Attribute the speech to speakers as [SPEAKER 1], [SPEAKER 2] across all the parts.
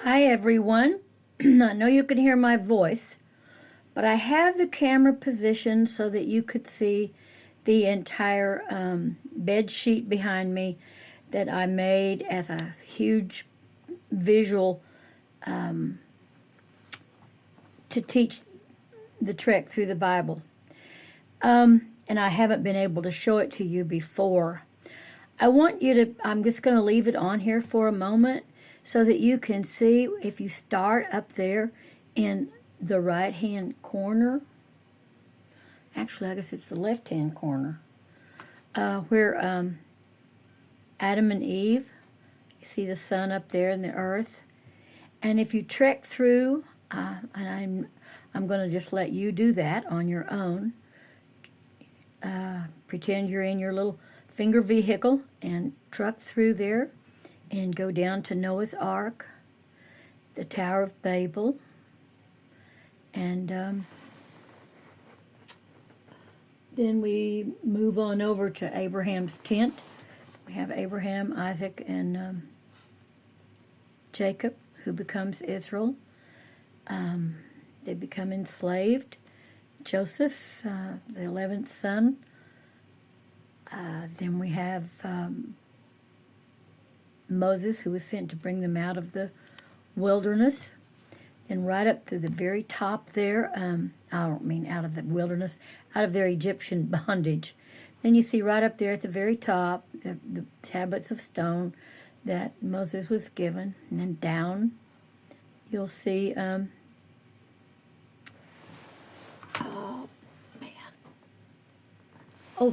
[SPEAKER 1] Hi everyone. I know you can hear my voice, but I have the camera positioned so that you could see the entire bed sheet behind me that I made as a huge visual to teach the trek through the Bible. And I haven't been able to show it to you before. I'm just going to leave it on here for a moment so that you can see. If you start up there in the right hand corner, actually I guess it's the left hand corner, where Adam and Eve, you see the sun up there and the earth. And if you trek through, and I'm going to just let you do that on your own. Pretend you're in your little finger vehicle and truck through there and go down to Noah's Ark, the Tower of Babel, and then we move on over to Abraham's tent. We have Abraham, Isaac, and Jacob, who becomes Israel. They become enslaved. Joseph, the 11th son. Then we have Moses, who was sent to bring them out of the wilderness. And right up to the very top there, I don't mean out of the wilderness, out of their Egyptian bondage. Then you see right up there at the very top, the tablets of stone that Moses was given. And then down, you'll see,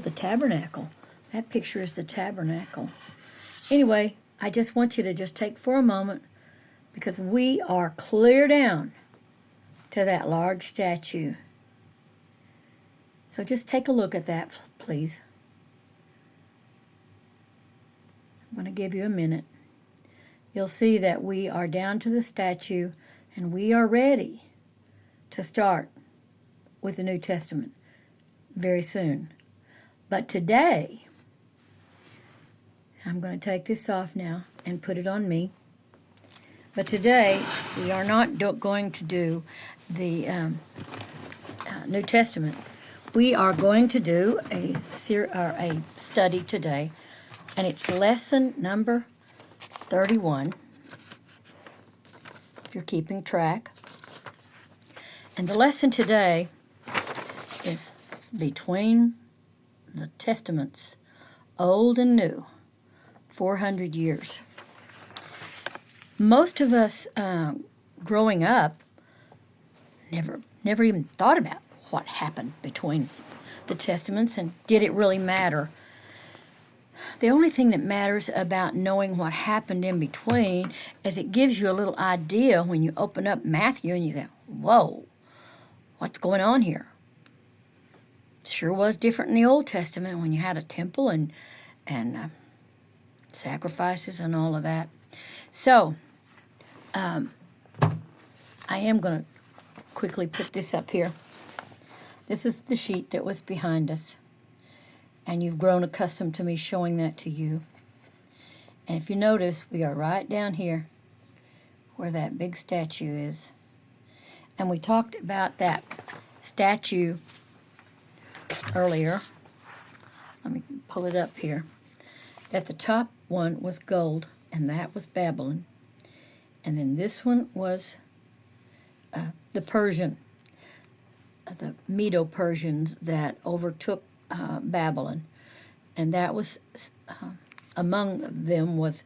[SPEAKER 1] the tabernacle. That picture is the tabernacle. Anyway, I just want you to just take for a moment, because we are clear down to that large statue. So just take a look at that, please. I'm going to give you a minute. You'll see that we are down to the statue, and we are ready to start with the New Testament very soon. But today, I'm going to take this off now and put it on me. But today, we are not going to do the New Testament. We are going to do a study today, and it's lesson number 31, if you're keeping track. And the lesson today is between the Testaments, Old and New, 400 years. Most of us growing up never even thought about what happened between the Testaments, and did it really matter? The only thing that matters about knowing what happened in between is it gives you a little idea when you open up Matthew and you go, whoa, what's going on here? Sure was different in the Old Testament when you had a temple and sacrifices and all of that. So, I am going to quickly put this up here. This is the sheet that was behind us, and you've grown accustomed to me showing that to you. And if you notice, we are right down here where that big statue is. And we talked about that statue earlier. Let me pull it up here. That the top one was gold, and that was Babylon. And then this one was the Persian, the Medo-Persians that overtook Babylon. And that was, among them was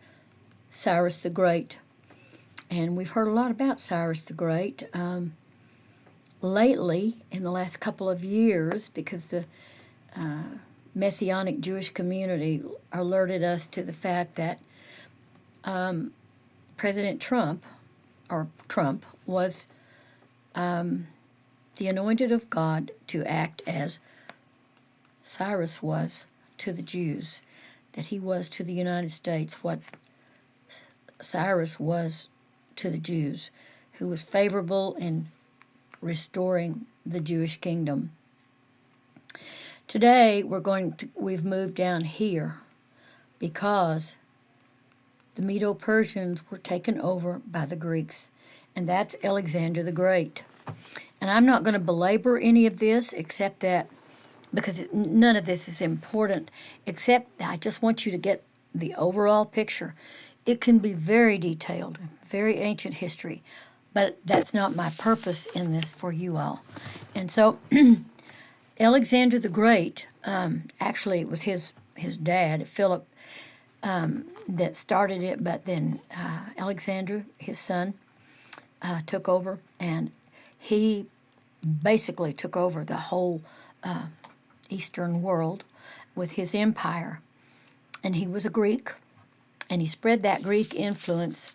[SPEAKER 1] Cyrus the Great. And we've heard a lot about Cyrus the Great lately, in the last couple of years, because the Messianic Jewish community alerted us to the fact that President Trump was the anointed of God to act as Cyrus was to the Jews, that he was to the United States what Cyrus was to the Jews, who was favorable in restoring the Jewish kingdom. Today we've moved down here because the Medo-Persians were taken over by the Greeks, and that's Alexander the Great. And I'm not going to belabor any of this except that, because none of this is important, except I just want you to get the overall picture. It can be very detailed, very ancient history, but that's not my purpose in this for you all. And so Alexander the Great, actually it was his dad, Philip, that started it, but then Alexander, his son, took over, and he basically took over the whole Eastern world with his empire. And he was a Greek, and he spread that Greek influence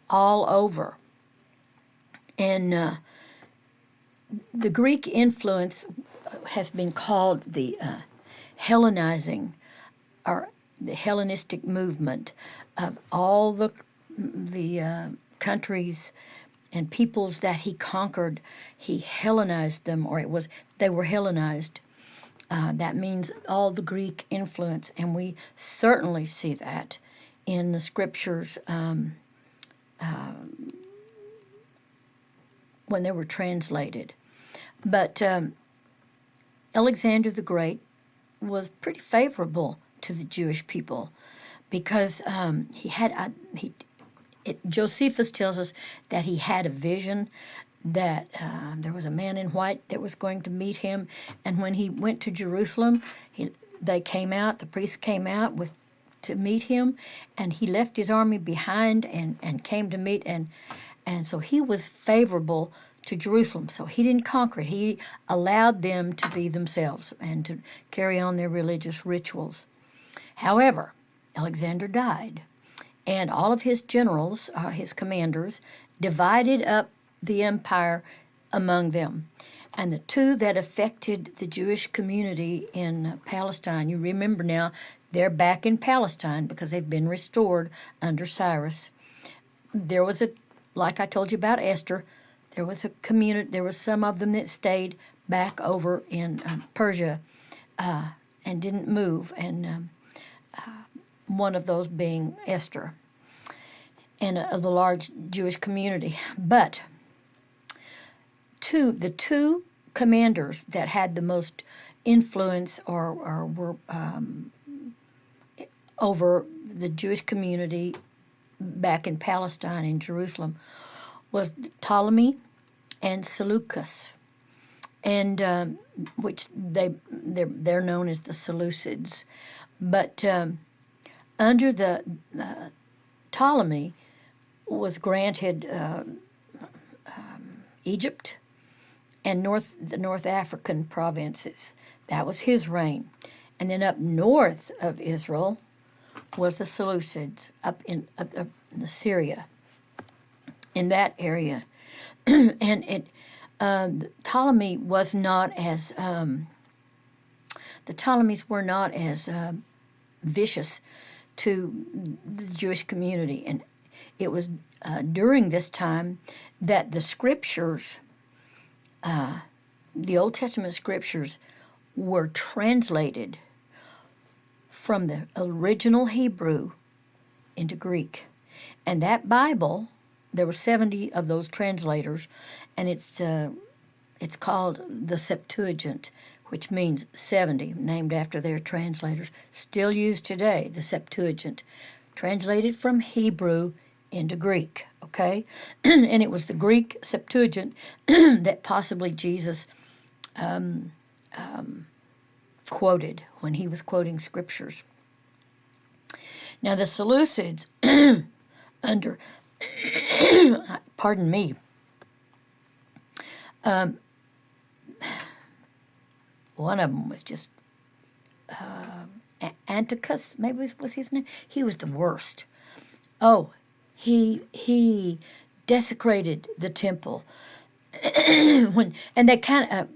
[SPEAKER 1] all over. And the Greek influence has been called the Hellenizing, or the Hellenistic movement of all the countries and peoples that he conquered. He Hellenized them, or they were Hellenized. That means all the Greek influence, and we certainly see that in the scriptures when they were translated. But Alexander the Great was pretty favorable to the Jewish people because Josephus tells us that he had a vision that there was a man in white that was going to meet him, and when he went to Jerusalem, the priests came out to meet him, and he left his army behind and came to meet, and so he was favorable to Jerusalem. So he didn't conquer it. He allowed them to be themselves and to carry on their religious rituals. However, Alexander died, and all of his generals, his commanders, divided up the empire among them. And the two that affected the Jewish community in Palestine, you remember now, they're back in Palestine because they've been restored under Cyrus. There was like I told you about Esther, there was a community, there was some of them that stayed back over in Persia and didn't move, and one of those being Esther, and of the large Jewish community. But the two commanders that had the most influence or were over the Jewish community back in Palestine, in Jerusalem, was Ptolemy and Seleucus, and which they're known as the Seleucids. But under the Ptolemy was granted Egypt and the North African provinces. That was his reign. And then up north of Israel was the Seleucids, up in Syria, in that area. And Ptolemy was not as the Ptolemies were not as vicious to the Jewish community, and it was during this time that the scriptures, the Old Testament scriptures, were translated from the original Hebrew into Greek. And that Bible, there were 70 of those translators, and it's called the Septuagint, which means 70, named after their translators. Still used today, the Septuagint, translated from Hebrew into Greek, okay? And it was the Greek Septuagint that possibly Jesus quoted when he was quoting scriptures. Now the Seleucids, under, pardon me, one of them was just Antiochus, maybe was his name. He was the worst. Oh, he desecrated the temple. And that kind of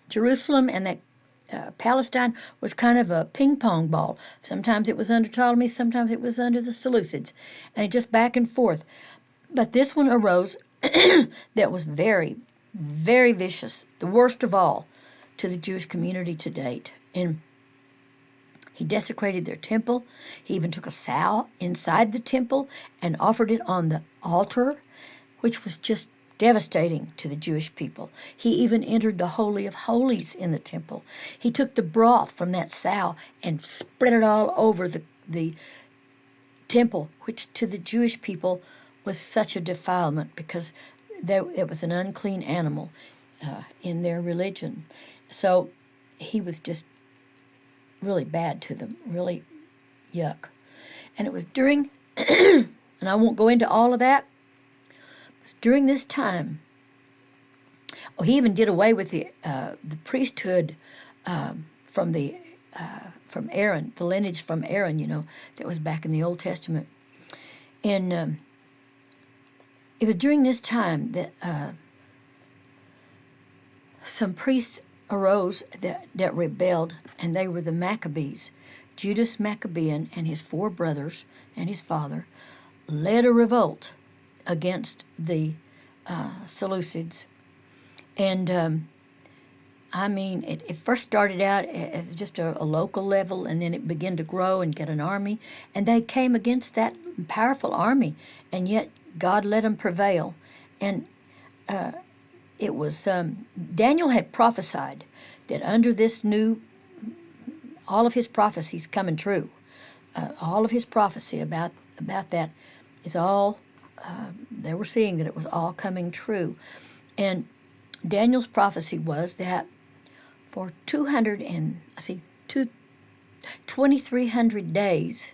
[SPEAKER 1] Jerusalem and that Palestine was kind of a ping-pong ball. Sometimes it was under Ptolemy, sometimes it was under the Seleucids, and it just back and forth. But this one arose that was very, very vicious, the worst of all to the Jewish community to date. And He desecrated their temple. He even took a sow inside the temple and offered it on the altar, which was just devastating to the Jewish people. He even entered the Holy of Holies in the temple. He took the broth from that sow and spread it all over the temple, which to the Jewish people was such a defilement because it was an unclean animal in their religion. So he was just really bad to them, really yuck. And it was during, and I won't go into all of that, it was during this time, he even did away with the priesthood from Aaron, the lineage from Aaron, that was back in the Old Testament. And it was during this time that some priests arose that rebelled, and they were the Maccabees. Judas Maccabean and his 4 brothers and his father led a revolt against the Seleucids. And it first started out as just a local level, and then it began to grow and get an army. And they came against that powerful army, and yet God let them prevail. And it was Daniel had prophesied that under this new, all of his prophecies coming true. All of his prophecy about that is all, they were seeing that it was all coming true. And Daniel's prophecy was that for 2,300 days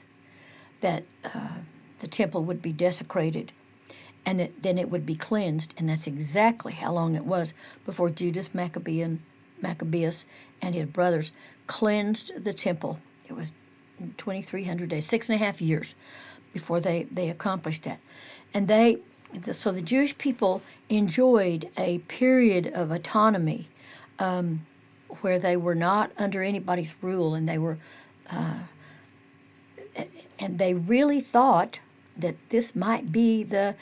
[SPEAKER 1] that the temple would be desecrated, and then it would be cleansed. And that's exactly how long it was before Judas Maccabeus and his brothers cleansed the temple. It was 2,300 days, 6.5 years before they accomplished that. And so the Jewish people enjoyed a period of autonomy where they were not under anybody's rule, and they really thought that this might be the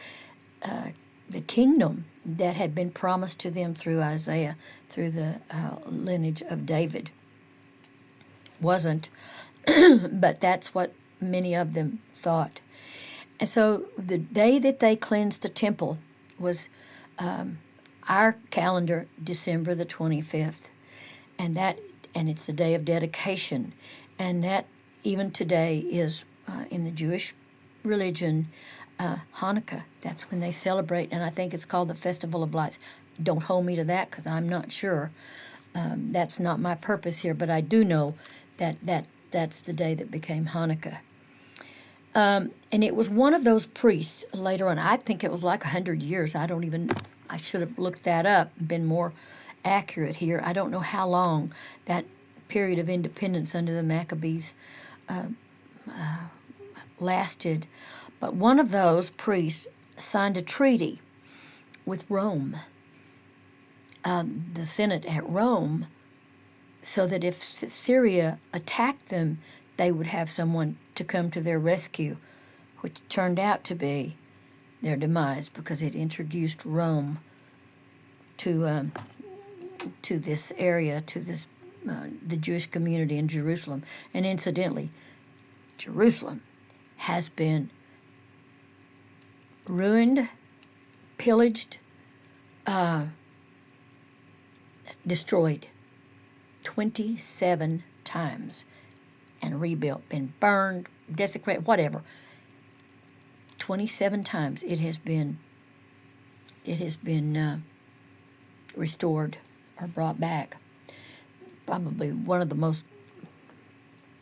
[SPEAKER 1] kingdom that had been promised to them through Isaiah, through the lineage of David. Wasn't, but that's what many of them thought. And so the day that they cleansed the temple was our calendar, December the 25th, and it's the day of dedication, and that even today is in the Jewish religion, Hanukkah. That's when they celebrate, and I think it's called the Festival of Lights. Don't hold me to that because I'm not sure. That's not my purpose here, but I do know that's the day that became Hanukkah. And it was one of those priests later on. I think it was like 100 years. I should have looked that up and been more accurate here. I don't know how long that period of independence under the Maccabees lasted. But one of those priests signed a treaty with Rome, the Senate at Rome, so that if Syria attacked them, they would have someone to come to their rescue, which turned out to be their demise because it introduced Rome to this area, to this the Jewish community in Jerusalem. And incidentally, Jerusalem has been ruined, pillaged, destroyed 27 times and rebuilt, been burned, desecrated, whatever. 27 times it has been restored or brought back. Probably one of the most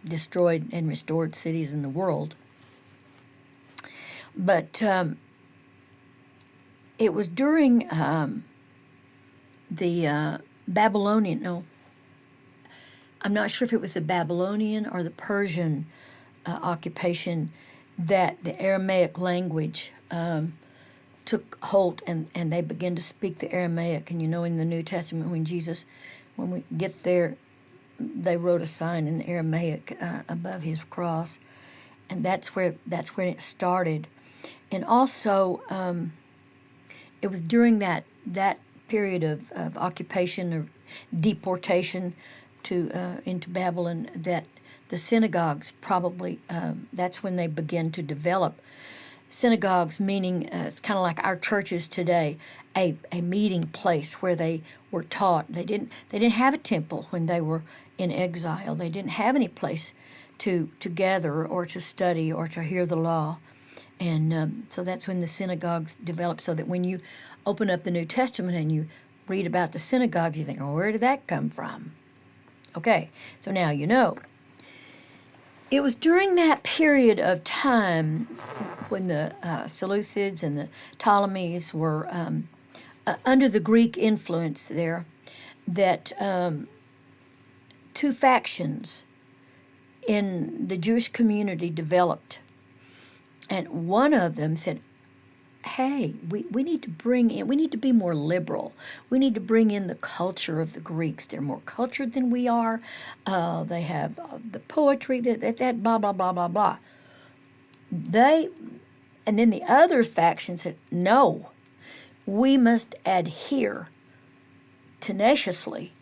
[SPEAKER 1] destroyed and restored cities in the world. But it was during the Babylonian, no, I'm not sure if it was the Babylonian or the Persian occupation that the Aramaic language took hold, and they began to speak the Aramaic. And in the New Testament, when we get there, they wrote a sign in Aramaic above his cross, and that's where it started. And also, it was during that period of occupation or deportation into Babylon that the synagogues probably, that's when they begin to develop. Synagogues meaning it's kind of like our churches today, a meeting place where they were taught. They didn't have a temple when they were in exile. They didn't have any place to gather or to study or to hear the law. And so that's when the synagogues developed, so that when you open up the New Testament and you read about the synagogues, you think, oh, where did that come from? Okay, so now you know. It was during that period of time when the Seleucids and the Ptolemies were under the Greek influence there that two factions in the Jewish community developed. And one of them said, hey, we need to bring in, we need to be more liberal. We need to bring in the culture of the Greeks. They're more cultured than we are. They have the poetry, that blah, blah, blah, blah, blah. And then the other faction said, no, we must adhere tenaciously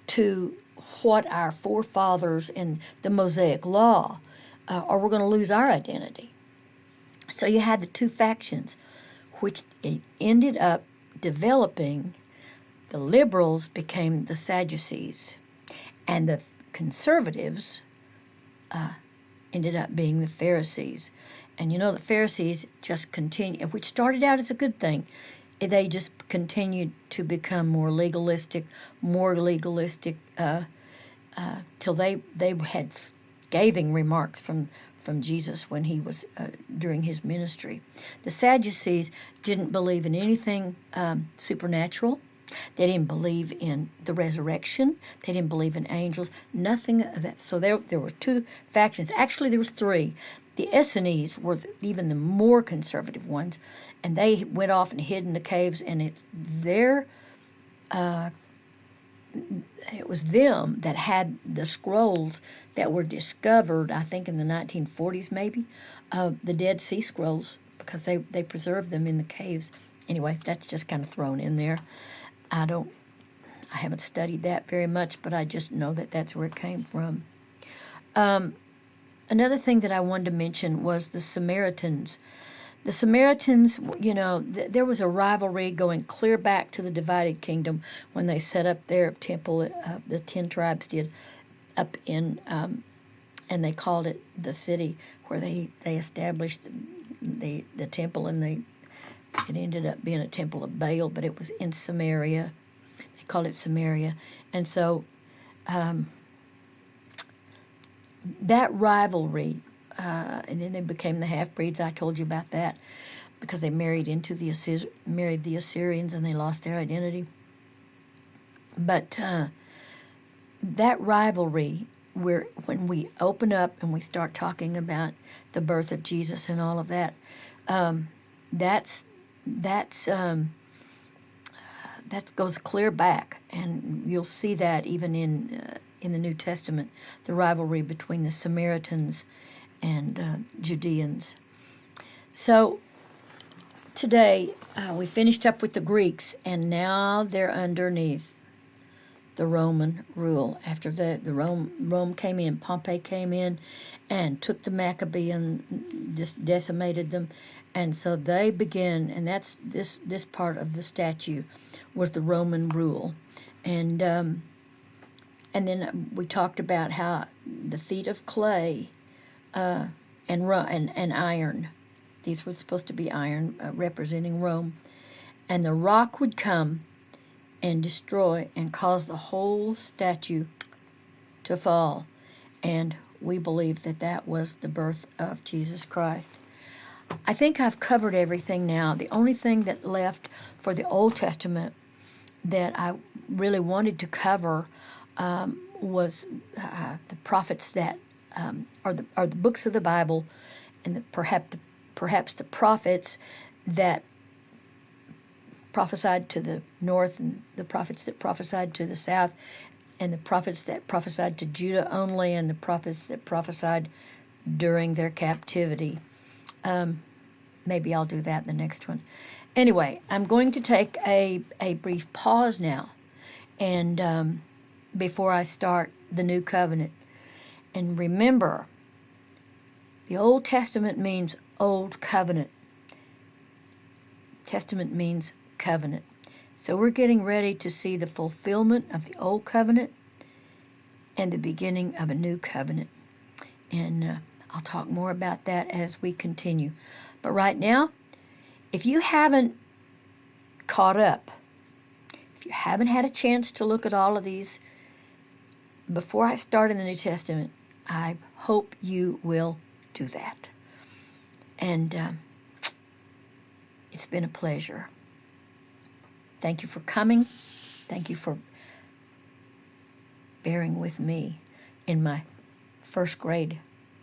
[SPEAKER 1] to what our forefathers in the Mosaic Law, or we're going to lose our identity. So you had the two factions, which it ended up developing. The liberals became the Sadducees, and the conservatives ended up being the Pharisees. And you know, the Pharisees just continued, which started out as a good thing. They just continued to become more legalistic, till they had scathing remarks from Jesus when he was during his ministry. The Sadducees didn't believe in anything supernatural. They didn't believe in the resurrection. They didn't believe in angels. Nothing of that. So there were two factions. Actually, there was three. The Essenes were even the more conservative ones, and they went off and hid in the caves. And it's their it was them that had the scrolls that were discovered, I think in the 1940s maybe, the Dead Sea Scrolls, because they preserved them in the caves. Anyway, that's just kind of thrown in there. I haven't studied that very much, but I just know that that's where it came from. Another thing that I wanted to mention was the Samaritans. The Samaritans, you know, there was a rivalry going clear back to the divided kingdom when they set up their temple, the 10 tribes did, up in, and they called it the city where they established the temple, and it ended up being a temple of Baal, but it was in Samaria. They called it Samaria. And so that rivalry, and then they became the half-breeds. I told you about that because they married the Assyrians, and they lost their identity. But that rivalry, when we open up and we start talking about the birth of Jesus and all of that, that goes clear back, and you'll see that even in the New Testament, the rivalry between the Samaritans and Judeans. So today we finished up with the Greeks, and now they're underneath the Roman rule. After Rome came in, Pompey came in and took the Maccabean, just decimated them, and so they began, and that's this part of the statue was the Roman rule, and then we talked about how the feet of clay and iron. These were supposed to be iron, representing Rome. And the rock would come and destroy and cause the whole statue to fall. And we believe that was the birth of Jesus Christ. I think I've covered everything now. The only thing that left for the Old Testament that I really wanted to cover was the prophets that are the books of the Bible, and perhaps the prophets that prophesied to the north, and the prophets that prophesied to the south, and the prophets that prophesied to Judah only, and the prophets that prophesied during their captivity. Maybe I'll do that in the next one. Anyway, I'm going to take a brief pause now, and before I start the new covenant. And remember, the Old Testament means Old Covenant. Testament means covenant. So we're getting ready to see the fulfillment of the Old Covenant and the beginning of a new covenant. And I'll talk more about that as we continue. But right now, if you haven't caught up, if you haven't had a chance to look at all of these before I start in the New Testament, I hope you will do that. And it's been a pleasure. Thank you for coming. Thank you for bearing with me in my first grade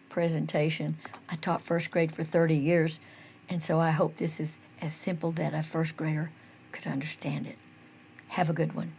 [SPEAKER 1] presentation. I taught first grade for 30 years, and so I hope this is as simple that a first grader could understand it. Have a good one.